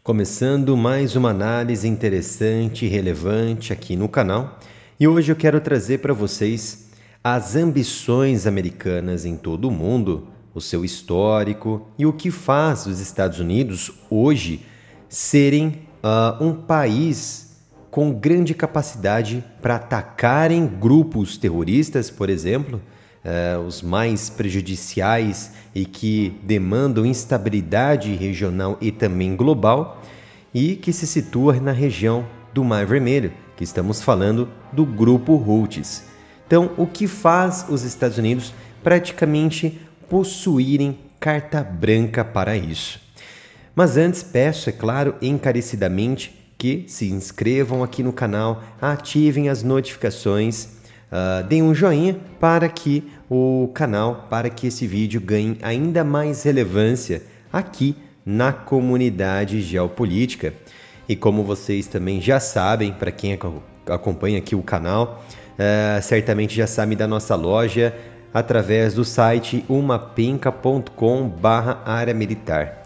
Começando mais uma análise interessante e relevante aqui no canal, e hoje eu quero trazer para vocês as ambições americanas em todo o mundo, o seu histórico e o que faz os Estados Unidos hoje serem um país com grande capacidade para atacarem grupos terroristas, por exemplo, os mais prejudiciais e que demandam instabilidade regional e também global, e que se situa na região do Mar Vermelho, que estamos falando do grupo Houthis. Então, o que faz os Estados Unidos praticamente possuírem carta branca para isso? Mas antes, peço, é claro, encarecidamente que se inscrevam aqui no canal, ativem as notificações, deem um joinha para que para que esse vídeo ganhe ainda mais relevância aqui na comunidade geopolítica. E como vocês também já sabem, para quem acompanha aqui o canal, certamente já sabe da nossa loja através do site umapenca.com/área militar.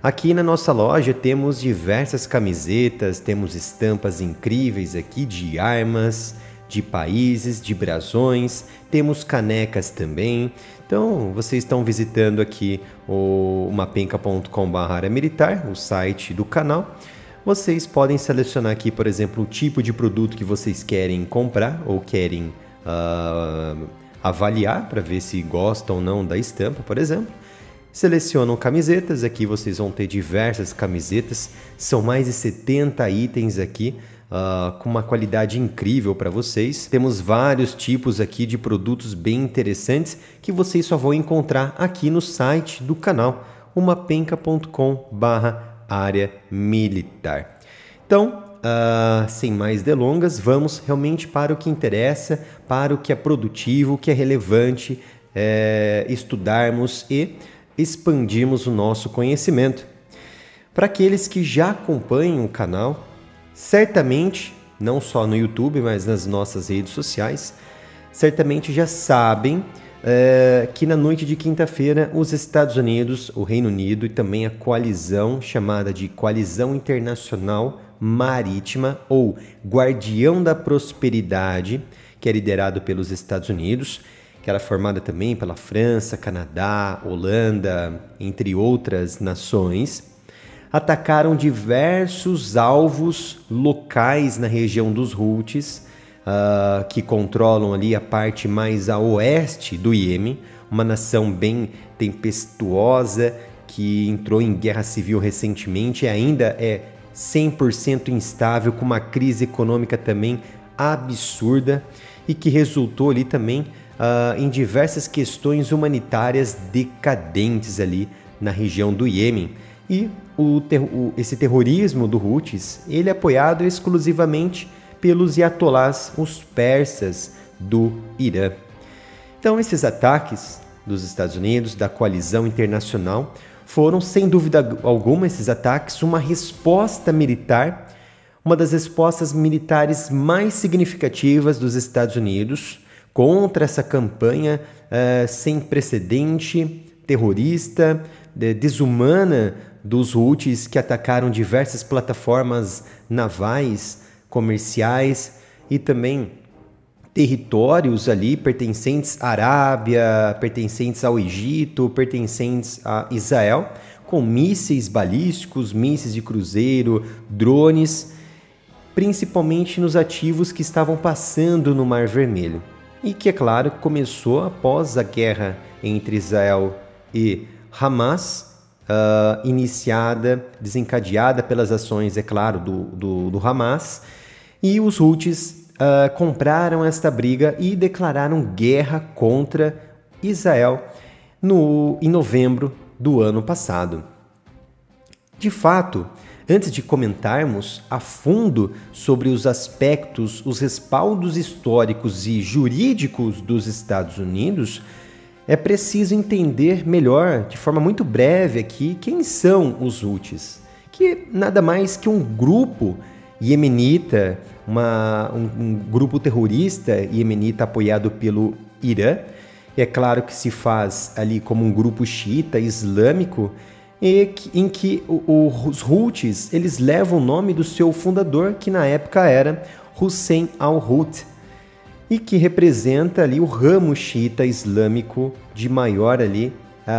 Aqui na nossa loja temos diversas camisetas, temos estampas incríveis aqui de armas, de países, de brasões, temos canecas também. Então, vocês estão visitando aqui o umapenca.com/área militar, o site do canal. Vocês podem selecionar aqui, por exemplo, o tipo de produto que vocês querem comprar ou querem avaliar para ver se gostam ou não da estampa, por exemplo. Selecionam camisetas, aqui vocês vão ter diversas camisetas, são mais de 70 itens aqui, com uma qualidade incrível para vocês. Temos vários tipos aqui de produtos bem interessantes que vocês só vão encontrar aqui no site do canal, umapenca.com/área militar. Então, sem mais delongas, vamos realmente para o que interessa, para o que é produtivo, o que é relevante estudarmos e expandirmos o nosso conhecimento. Para aqueles que já acompanham o canal, certamente, não só no YouTube, mas nas nossas redes sociais, certamente já sabem que na noite de quinta-feira os Estados Unidos, o Reino Unido e também a coalizão chamada de Coalizão Internacional Marítima ou Guardião da Prosperidade, que é liderado pelos Estados Unidos, que era formada também pela França, Canadá, Holanda, entre outras nações, atacaram diversos alvos locais na região dos Houthis, que controlam ali a parte mais a oeste do Iêmen, uma nação bem tempestuosa, que entrou em guerra civil recentemente e ainda é 100% instável, com uma crise econômica também absurda e que resultou ali também em diversas questões humanitárias decadentes ali na região do Iêmen. E esse terrorismo do Houthis, ele é apoiado exclusivamente pelos ayatollahs, os persas do Irã. Então, esses ataques dos Estados Unidos, da coalizão internacional, foram, sem dúvida alguma, esses ataques, uma resposta militar, uma das respostas militares mais significativas dos Estados Unidos contra essa campanha sem precedente, terrorista, desumana dos Houthis, que atacaram diversas plataformas navais, comerciais e também territórios ali pertencentes à Arábia, pertencentes ao Egito, pertencentes a Israel, com mísseis balísticos, mísseis de cruzeiro, drones, principalmente nos ativos que estavam passando no Mar Vermelho. E que, é claro, começou após a guerra entre Israel e Hamas, desencadeada pelas ações, é claro, do Hamas, e os Houthis compraram esta briga e declararam guerra contra Israel em novembro do ano passado. De fato, antes de comentarmos a fundo sobre os aspectos, os respaldos históricos e jurídicos dos Estados Unidos, é preciso entender melhor, de forma muito breve aqui, quem são os Houthis, que nada mais que um grupo iemenita, um grupo terrorista iemenita apoiado pelo Irã. É claro que se faz ali como um grupo xiita islâmico em que os Houthis eles levam o nome do seu fundador, que na época era Hussein al-Houthi, e que representa ali o ramo xiita islâmico de maior ali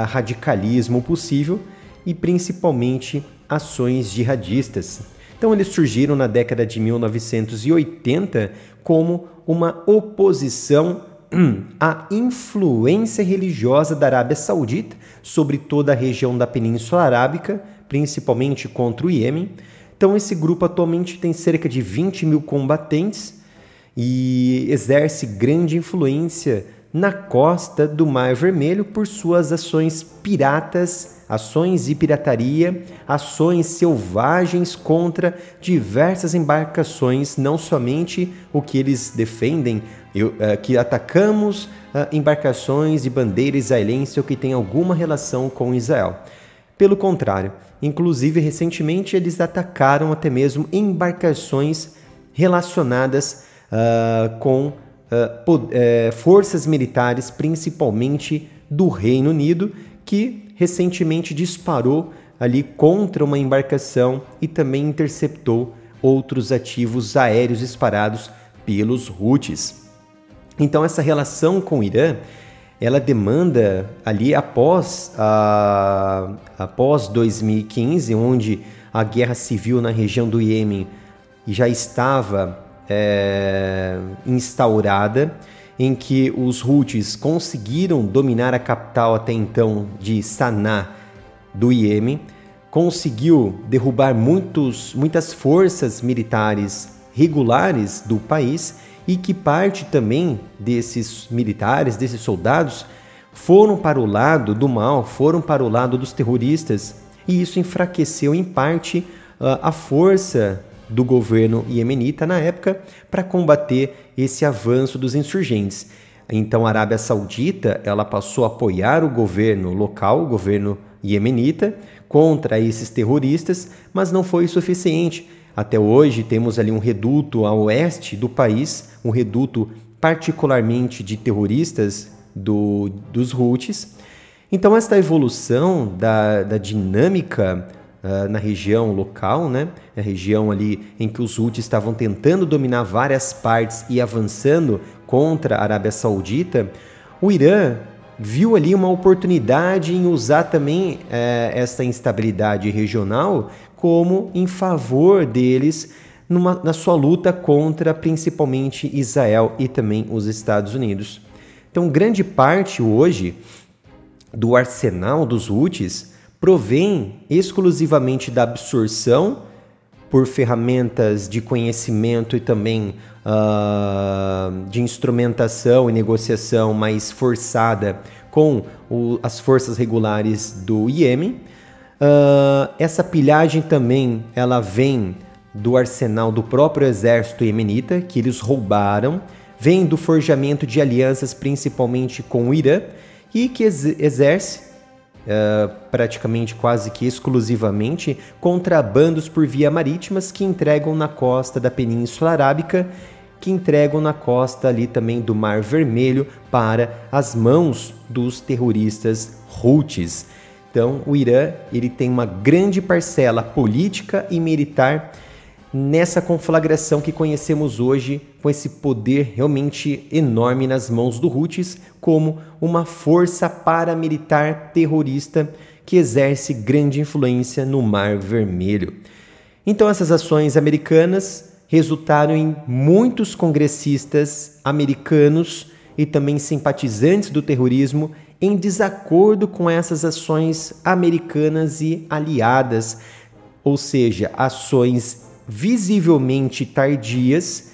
radicalismo possível e principalmente ações jihadistas. Então eles surgiram na década de 1980 como uma oposição à influência religiosa da Arábia Saudita sobre toda a região da Península Arábica, principalmente contra o Iêmen. Então esse grupo atualmente tem cerca de 20 mil combatentes e exerce grande influência na costa do Mar Vermelho por suas ações piratas, ações de pirataria, ações selvagens contra diversas embarcações, não somente o que eles defendem, que atacamos embarcações de bandeira israelense ou que tem alguma relação com Israel. Pelo contrário, inclusive recentemente eles atacaram até mesmo embarcações relacionadas com forças militares, principalmente do Reino Unido, que recentemente disparou ali contra uma embarcação e também interceptou outros ativos aéreos disparados pelos Houthis. Então essa relação com o Irã, ela demanda ali após 2015, onde a guerra civil na região do Iêmen já estava instaurada, em que os Houthis conseguiram dominar a capital até então de Sanaa do Iêmen, conseguiu derrubar muitas forças militares regulares do país e que parte também desses militares, desses soldados, foram para o lado do mal, foram para o lado dos terroristas, e isso enfraqueceu em parte a força do governo iemenita na época para combater esse avanço dos insurgentes. Então a Arábia Saudita ela passou a apoiar o governo local, o governo iemenita, contra esses terroristas, mas não foi suficiente. Até hoje temos ali um reduto a oeste do país, um reduto particularmente de terroristas dos Houthis. Então esta evolução da dinâmica na região local, né? A região ali em que os Houthis estavam tentando dominar várias partes e avançando contra a Arábia Saudita, o Irã viu ali uma oportunidade em usar também essa instabilidade regional como em favor deles na sua luta contra principalmente Israel e também os Estados Unidos. Então, grande parte hoje do arsenal dos Houthis provém exclusivamente da absorção por ferramentas de conhecimento e também de instrumentação e negociação mais forçada com as forças regulares do Iêmen. Essa pilhagem também ela vem do arsenal do próprio exército iemenita, que eles roubaram, vem do forjamento de alianças principalmente com o Irã e que exerce praticamente quase que exclusivamente contrabandos por via marítimas que entregam na costa da Península Arábica, que entregam na costa ali também do Mar Vermelho para as mãos dos terroristas Houthis. Então o Irã ele tem uma grande parcela política e militar nessa conflagração que conhecemos hoje, com esse poder realmente enorme nas mãos do Houthis, como uma força paramilitar terrorista que exerce grande influência no Mar Vermelho. Então essas ações americanas resultaram em muitos congressistas americanos e também simpatizantes do terrorismo em desacordo com essas ações americanas e aliadas, ou seja, ações visivelmente tardias,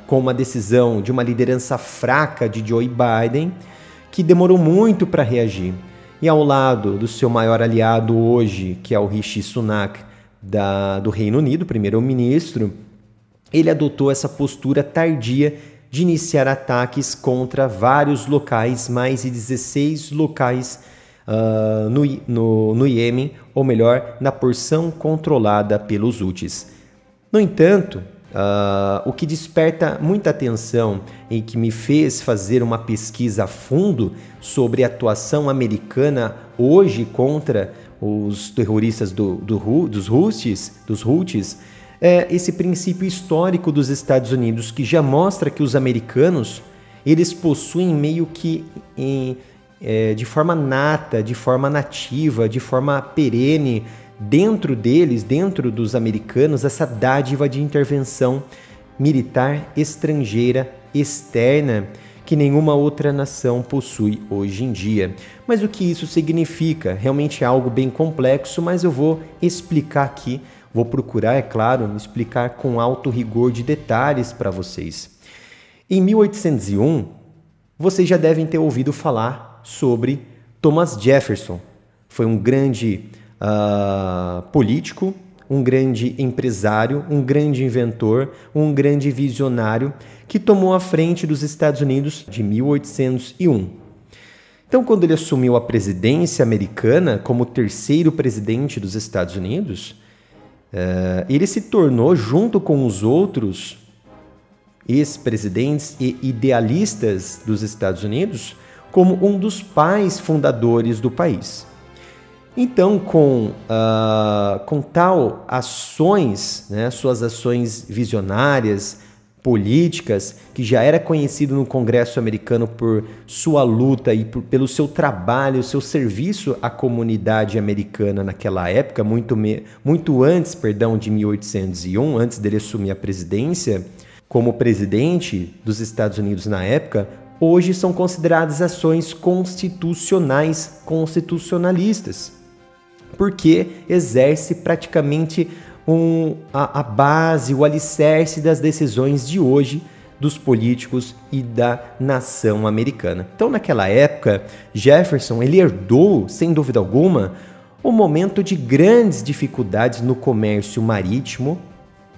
com uma decisão de uma liderança fraca de Joe Biden, que demorou muito para reagir. E ao lado do seu maior aliado hoje, que é o Rishi Sunak, do Reino Unido, primeiro-ministro, ele adotou essa postura tardia de iniciar ataques contra vários locais, mais de 16 locais no Iêmen, ou melhor, na porção controlada pelos Houthis. No entanto, o que desperta muita atenção e que me fez fazer uma pesquisa a fundo sobre a atuação americana hoje contra os terroristas dos Houthis, esse princípio histórico dos Estados Unidos, que já mostra que os americanos eles possuem meio que de forma nata, de forma nativa, de forma perene, dentro deles, dentro dos americanos, essa dádiva de intervenção militar estrangeira, externa, que nenhuma outra nação possui hoje em dia. Mas o que isso significa? Realmente é algo bem complexo, mas eu vou explicar aqui, vou procurar, é claro, explicar com alto rigor de detalhes para vocês. Em 1801, vocês já devem ter ouvido falar sobre Thomas Jefferson. Foi um grande político, um grande empresário, um grande inventor, um grande visionário que tomou a frente dos Estados Unidos de 1801. Então, quando ele assumiu a presidência americana como terceiro presidente dos Estados Unidos, ele se tornou, junto com os outros ex-presidentes e idealistas dos Estados Unidos, como um dos pais fundadores do país. Então, com tal ações, suas ações visionárias, políticas, que já era conhecido no Congresso americano por sua luta e pelo seu trabalho, seu serviço à comunidade americana naquela época, muito antes, de 1801, antes dele assumir a presidência, como presidente dos Estados Unidos na época, hoje são consideradas ações constitucionalistas, porque exerce praticamente a base, o alicerce das decisões de hoje dos políticos e da nação americana. Então, naquela época, Jefferson ele herdou, sem dúvida alguma, um momento de grandes dificuldades no comércio marítimo,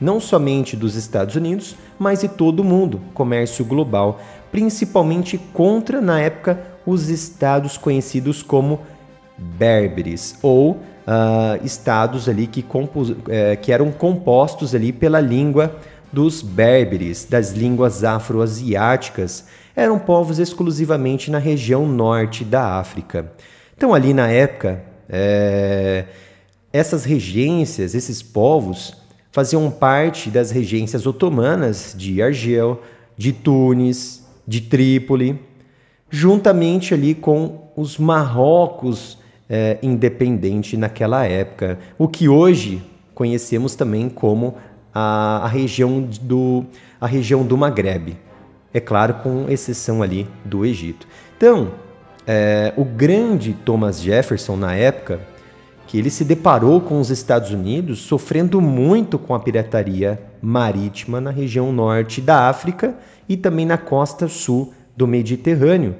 não somente dos Estados Unidos, mas de todo o mundo, comércio global, principalmente contra, na época, os estados conhecidos como berberes, ou estados ali que eram compostos ali pela língua dos berberes, das línguas afro-asiáticas, eram povos exclusivamente na região norte da África. Então, ali na época, essas regências, esses povos, faziam parte das regências otomanas de Argel, de Tunis, de Trípoli, juntamente ali com os Marrocos independente naquela época, o que hoje conhecemos também como a região do Maghreb, é claro, com exceção ali do Egito. Então, o grande Thomas Jefferson na época, que ele se deparou com os Estados Unidos sofrendo muito com a pirataria marítima na região norte da África e também na costa sul do Mediterrâneo,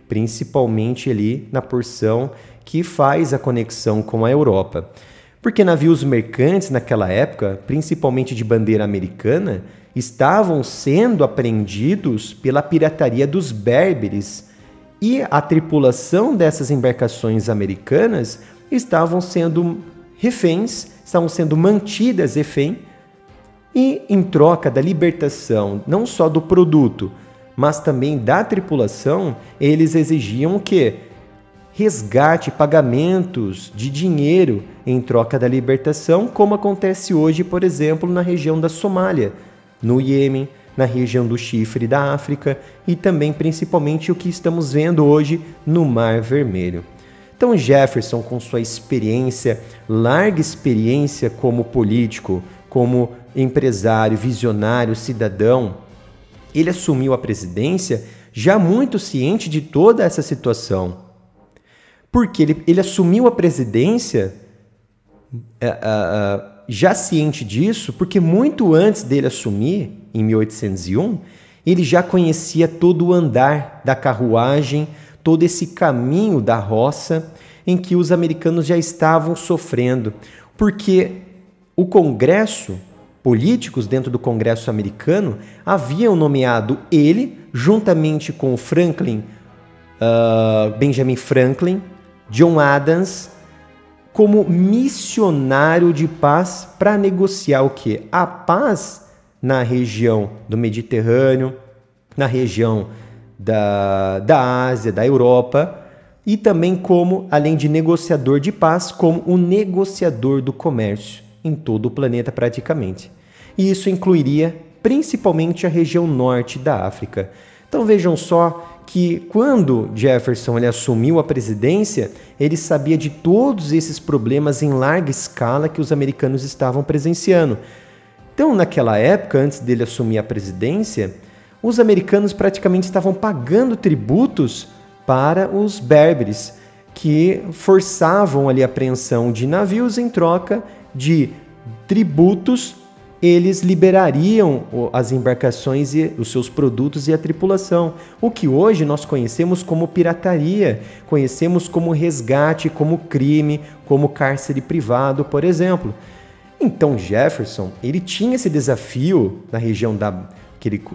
principalmente ali na porção que faz a conexão com a Europa. Porque navios mercantes naquela época, principalmente de bandeira americana, estavam sendo apreendidos pela pirataria dos berberes e a tripulação dessas embarcações americanas estavam sendo reféns, estavam sendo mantidas refém e em troca da libertação não só do produto, mas também da tripulação, eles exigiam que resgate, pagamentos de dinheiro em troca da libertação, como acontece hoje, por exemplo, na região da Somália, no Iêmen, na região do Chifre da África e também, principalmente, o que estamos vendo hoje no Mar Vermelho. Então, Jefferson, com sua experiência, larga experiência como político, como empresário, visionário, cidadão, ele assumiu a presidência já muito ciente de toda essa situação. Porque ele assumiu a presidência já ciente disso, porque muito antes dele assumir, em 1801, ele já conhecia todo o andar da carruagem, todo esse caminho da roça em que os americanos já estavam sofrendo. Porque o Congresso, políticos dentro do Congresso americano, haviam nomeado ele, juntamente com Benjamin Franklin, John Adams, como missionário de paz para negociar o quê? A paz na região do Mediterrâneo, na região da Ásia, da Europa, e também como, além de negociador de paz, como o negociador do comércio em todo o planeta praticamente. E isso incluiria principalmente a região norte da África. Então vejam só que quando Jefferson ele assumiu a presidência, ele sabia de todos esses problemas em larga escala que os americanos estavam presenciando. Então, naquela época, antes dele assumir a presidência, os americanos praticamente estavam pagando tributos para os berberes, que forçavam ali a apreensão de navios em troca de tributos. Eles liberariam as embarcações e os seus produtos e a tripulação, o que hoje nós conhecemos como pirataria, conhecemos como resgate, como crime, como cárcere privado, por exemplo. Então Jefferson, ele tinha esse desafio na região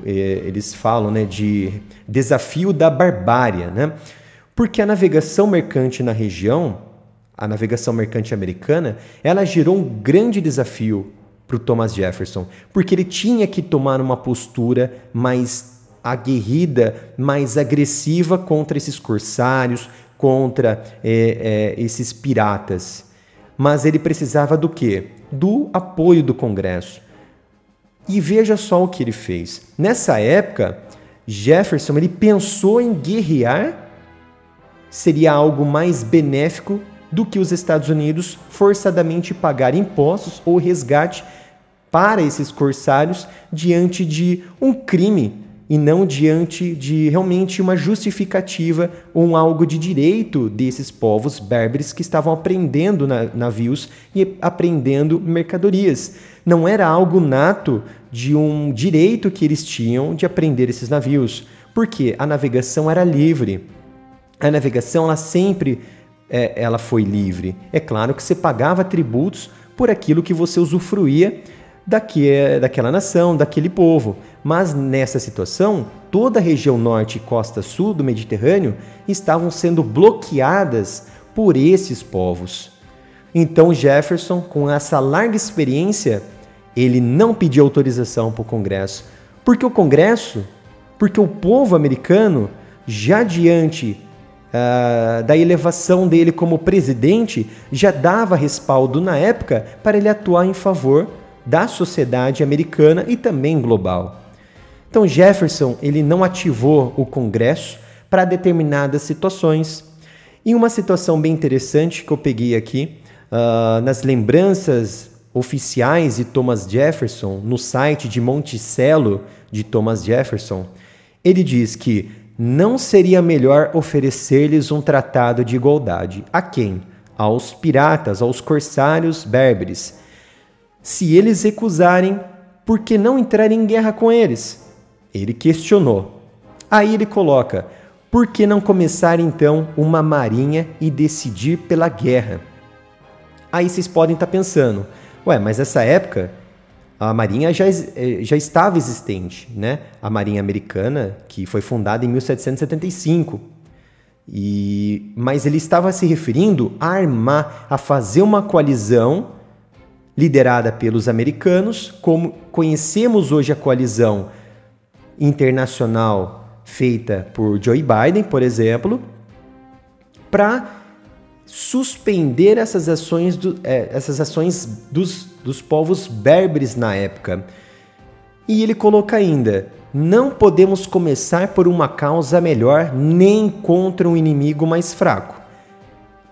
eles falam, né, de desafio da barbárie, né? Porque a navegação mercante na região, a navegação mercante americana, ela gerou um grande desafio para o Thomas Jefferson, porque ele tinha que tomar uma postura mais aguerrida, mais agressiva contra esses corsários, contra esses piratas. Mas ele precisava do quê? Do apoio do Congresso. E veja só o que ele fez. Nessa época, Jefferson ele pensou em guerrear, seria algo mais benéfico do que os Estados Unidos forçadamente pagar impostos ou resgate para esses corsários diante de um crime e não diante de realmente uma justificativa ou algo de direito desses povos berberes que estavam apreendendo navios e apreendendo mercadorias. Não era algo nato de um direito que eles tinham de apreender esses navios, porque a navegação era livre. A navegação ela sempre ela foi livre. É claro que você pagava tributos por aquilo que você usufruía daquela nação, daquele povo. Mas nessa situação, toda a região norte e costa sul do Mediterrâneo estavam sendo bloqueadas por esses povos. Então Jefferson, com essa larga experiência, ele não pediu autorização para o Congresso. Porque o povo americano, já diante da elevação dele como presidente, já dava respaldo na época para ele atuar em favor da sociedade americana e também global. Então Jefferson ele não ativou o Congresso para determinadas situações. E uma situação bem interessante que eu peguei aqui, nas lembranças oficiais de Thomas Jefferson, no site de Monticello de Thomas Jefferson, ele diz que não seria melhor oferecer-lhes um tratado de igualdade. A quem? Aos piratas, aos corsários berberes. Se eles recusarem, por que não entrar em guerra com eles? Ele questionou. Aí ele coloca, por que não começar então uma marinha e decidir pela guerra? Aí vocês podem estar pensando, mas nessa época a marinha já estava existente, né? A marinha americana, que foi fundada em 1775. Mas ele estava se referindo a armar, a fazer uma coalizão liderada pelos americanos, como conhecemos hoje a coalizão internacional feita por Joe Biden, por exemplo, para suspender essas ações dos povos berberes na época. E ele coloca ainda, não podemos começar por uma causa melhor nem contra um inimigo mais fraco.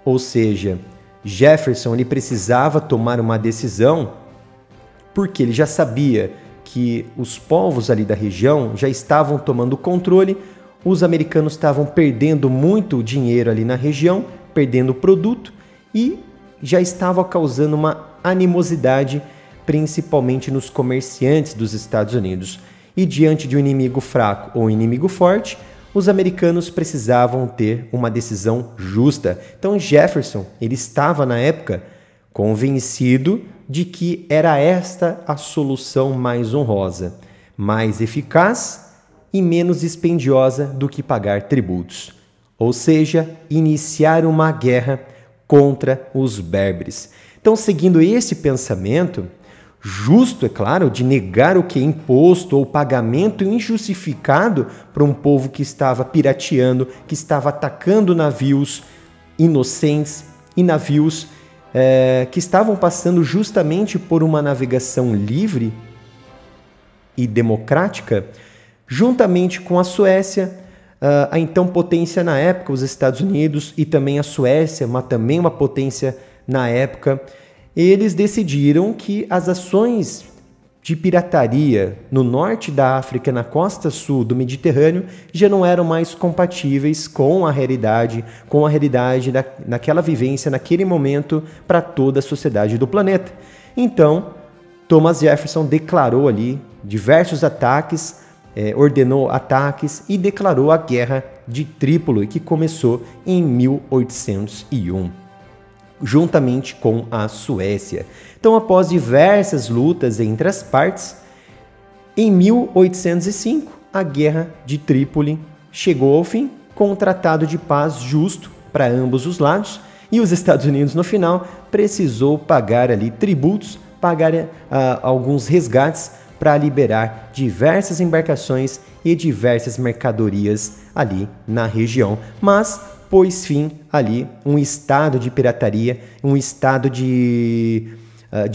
Ou seja, Jefferson ele precisava tomar uma decisão porque ele já sabia que os povos ali da região já estavam tomando controle, os americanos estavam perdendo muito dinheiro ali na região, perdendo produto e já estava causando uma animosidade, principalmente nos comerciantes dos Estados Unidos. E diante de um inimigo fraco ou um inimigo forte, os americanos precisavam ter uma decisão justa. Então Jefferson, ele estava na época convencido de que era esta a solução mais honrosa, mais eficaz e menos dispendiosa do que pagar tributos. Ou seja, iniciar uma guerra contra os berberes. Então, seguindo esse pensamento, justo, é claro, de negar o que é imposto ou pagamento injustificado para um povo que estava pirateando, que estava atacando navios inocentes e navios que estavam passando justamente por uma navegação livre e democrática, juntamente com a Suécia, a então potência na época, os Estados Unidos e também a Suécia, também uma potência na época, eles decidiram que as ações de pirataria no norte da África, na costa sul do Mediterrâneo, já não eram mais compatíveis com a realidade daquela vivência, naquele momento, para toda a sociedade do planeta. Então, Thomas Jefferson declarou ali diversos ataques, ordenou ataques e declarou a Guerra de Trípoli, que começou em 1801. Juntamente com a Suécia. Então, após diversas lutas entre as partes, em 1805, a Guerra de Trípoli chegou ao fim com um tratado de paz justo para ambos os lados, e os Estados Unidos, no final, precisou pagar ali tributos, pagar alguns resgates para liberar diversas embarcações e diversas mercadorias ali na região, mas pôs fim ali um estado de pirataria, um estado de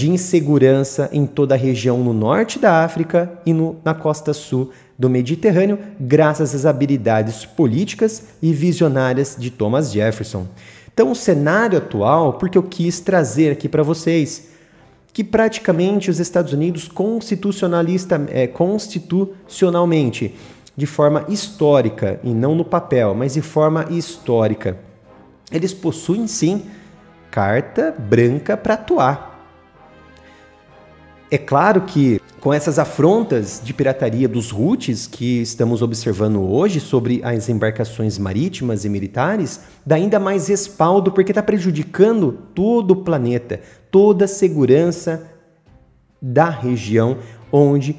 insegurança em toda a região no norte da África e na costa sul do Mediterrâneo, graças às habilidades políticas e visionárias de Thomas Jefferson. Então, o cenário atual, porque eu quis trazer aqui para vocês, que praticamente os Estados Unidos constitucionalmente, de forma histórica, e não no papel, mas de forma histórica, eles possuem sim carta branca para atuar. É claro que com essas afrontas de pirataria dos Houthis que estamos observando hoje sobre as embarcações marítimas e militares, dá ainda mais respaldo porque está prejudicando todo o planeta, toda a segurança da região onde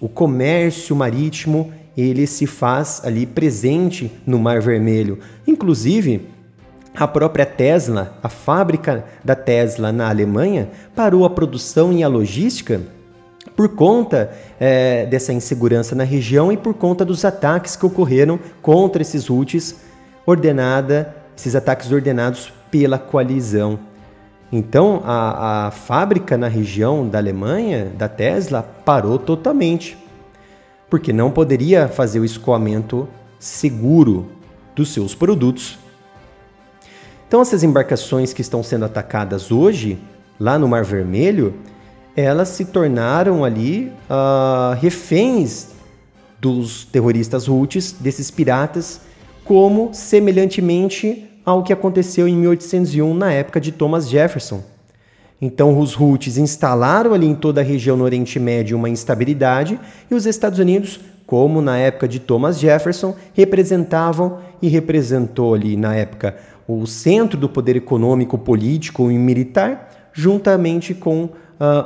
o comércio marítimo ele se faz ali presente no Mar Vermelho. Inclusive, a própria Tesla, a fábrica da Tesla na Alemanha, parou a produção e a logística por conta dessa insegurança na região e por conta dos ataques que ocorreram contra esses Houthis, esses ataques ordenados pela coalizão. Então, a fábrica na região da Alemanha, da Tesla, parou totalmente, porque não poderia fazer o escoamento seguro dos seus produtos. Então, essas embarcações que estão sendo atacadas hoje, lá no Mar Vermelho, elas se tornaram ali reféns dos terroristas Houthis, desses piratas, como semelhantemente ao que aconteceu em 1801, na época de Thomas Jefferson. Então, os Houthis instalaram ali em toda a região no Oriente Médio uma instabilidade, e os Estados Unidos, como na época de Thomas Jefferson, representavam e representou ali na época o centro do poder econômico, político e militar, juntamente com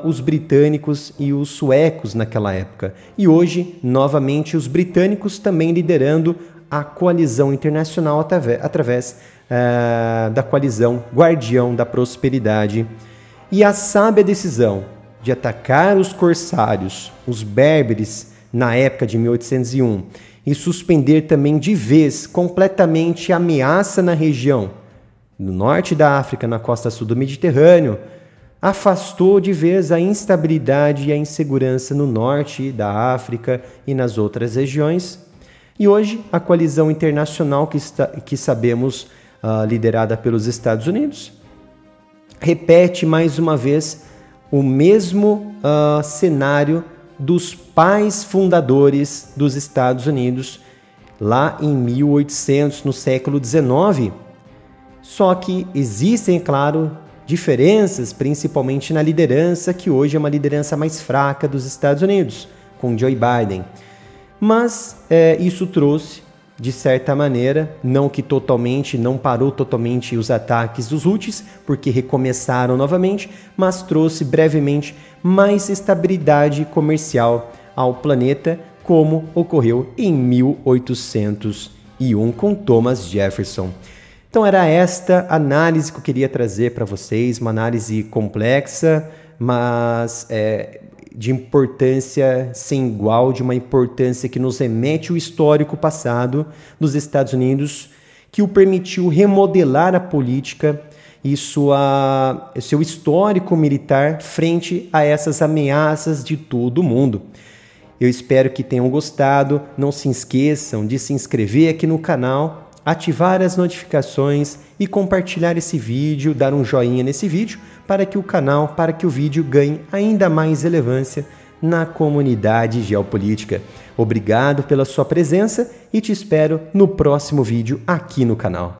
os britânicos e os suecos naquela época. E hoje, novamente, os britânicos também liderando a coalizão internacional através da coalizão Guardião da Prosperidade. E a sábia decisão de atacar os corsários, os berberes, na época de 1801, e suspender também de vez, completamente, a ameaça na região, no norte da África, na costa sul do Mediterrâneo, afastou de vez a instabilidade e a insegurança no norte da África e nas outras regiões. E hoje, a coalizão internacional que sabemos liderada pelos Estados Unidos, repete mais uma vez o mesmo cenário dos pais fundadores dos Estados Unidos, lá em 1800, no século XIX. Só que existem, claro, diferenças, principalmente na liderança, que hoje é uma liderança mais fraca dos Estados Unidos, com Joe Biden. Mas isso trouxe, de certa maneira, não parou totalmente os ataques dos Houthis, porque recomeçaram novamente, mas trouxe brevemente mais estabilidade comercial ao planeta, como ocorreu em 1801 com Thomas Jefferson. Então era esta análise que eu queria trazer para vocês, uma análise complexa, mas de importância sem igual, de uma importância que nos remete ao histórico passado dos Estados Unidos, que o permitiu remodelar a política e seu histórico militar frente a essas ameaças de todo o mundo. Eu espero que tenham gostado. Não se esqueçam de se inscrever aqui no canal, ativar as notificações e compartilhar esse vídeo, dar um joinha nesse vídeo para que o vídeo ganhe ainda mais relevância na comunidade geopolítica. Obrigado pela sua presença e te espero no próximo vídeo aqui no canal.